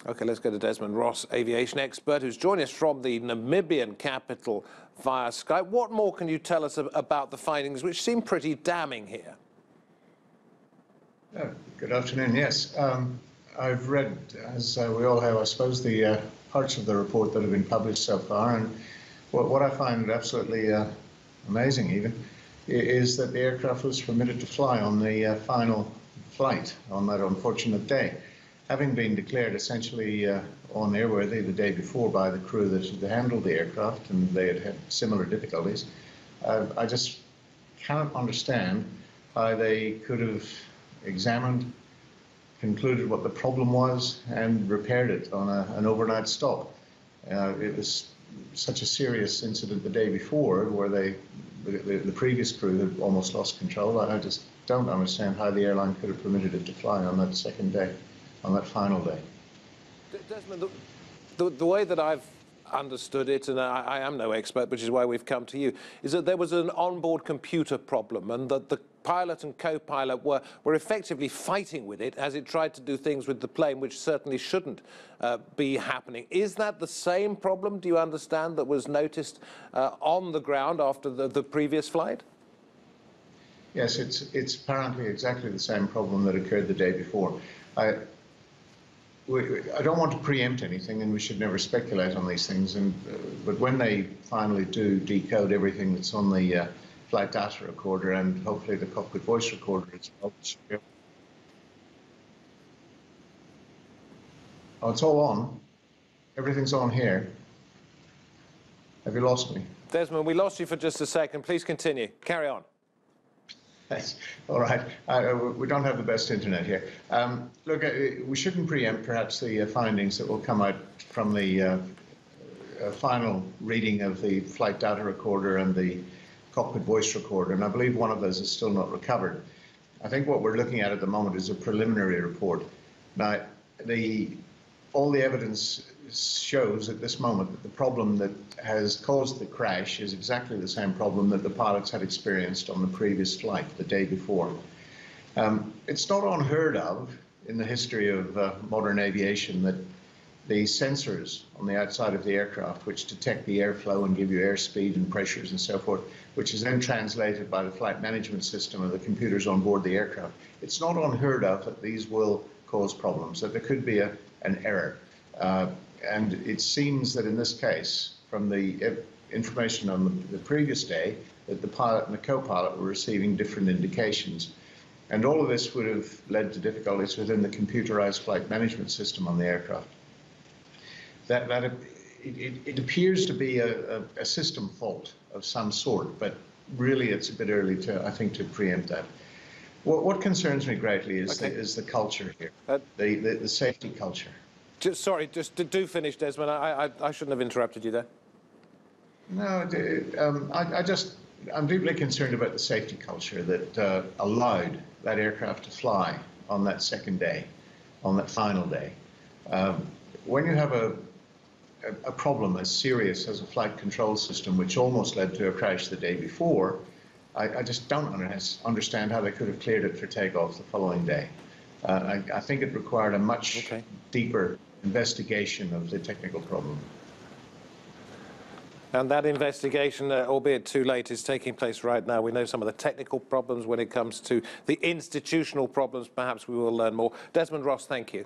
OK, let's go to Desmond Ross, aviation expert, who's joined us from the Namibian capital via Skype. What more can you tell us about the findings, which seem pretty damning here? Good afternoon. Yes, I've read, as we all have, I suppose, the parts of the report that have been published so far, and what I find absolutely amazing, even, is that the aircraft was permitted to fly on the final flight on that unfortunate day, having been declared essentially unairworthy the day before by the crew that had handled the aircraft, and they had similar difficulties. I just cannot understand how they could have examined, concluded what the problem was, and repaired it on an overnight stop. It was such a serious incident the day before, where the previous crew had almost lost control. I just don't understand how the airline could have permitted it to fly on that second day, on that final day. Desmond, the way that I've understood it, and I am no expert, which is why we've come to you, is that there was an onboard computer problem, and that the pilot and co-pilot were effectively fighting with it as it tried to do things with the plane which certainly shouldn't be happening. Is that the same problem, do you understand, that was noticed on the ground after the previous flight? Yes, it's apparently exactly the same problem that occurred the day before. I don't want to preempt anything, and we should never speculate on these things. But when they finally do decode everything that's on the flight data recorder, and hopefully the cockpit voice recorder as well. Oh, it's all on. Everything's on here. Have you lost me? Desmond, we lost you for just a second. Please continue. Carry on. That's all right. We don't have the best internet here. Look, we shouldn't preempt perhaps the findings that will come out from the final reading of the flight data recorder and the cockpit voice recorder, and I believe one of those is still not recovered. I think what we're looking at the moment is a preliminary report. Now, all the evidence shows at this moment that the problem that has caused the crash is exactly the same problem that the pilots had experienced on the previous flight the day before. It's not unheard of in the history of modern aviation that the sensors on the outside of the aircraft, which detect the airflow and give you airspeed and pressures and so forth, which is then translated by the flight management system of the computers on board the aircraft. It's not unheard of that these will cause problems, that there could be an error. And it seems that in this case, from the information on the previous day, that the pilot and the co-pilot were receiving different indications. And all of this would have led to difficulties within the computerized flight management system on the aircraft. It appears to be a system fault of some sort, but really it's a bit early to, I think, to preempt that. What concerns me greatly is, is the culture here, the safety culture. Sorry, just do finish, Desmond. I shouldn't have interrupted you there. No, I'm deeply concerned about the safety culture that allowed that aircraft to fly on that second day, on that final day. When you have a problem as serious as a flight control system, which almost led to a crash the day before, I just don't understand how they could have cleared it for takeoff the following day. I think it required a much deeper investigation of the technical problem. And that investigation, albeit too late, is taking place right now. We know some of the technical problems. When it comes to the institutional problems, perhaps we will learn more. Desmond Ross, thank you.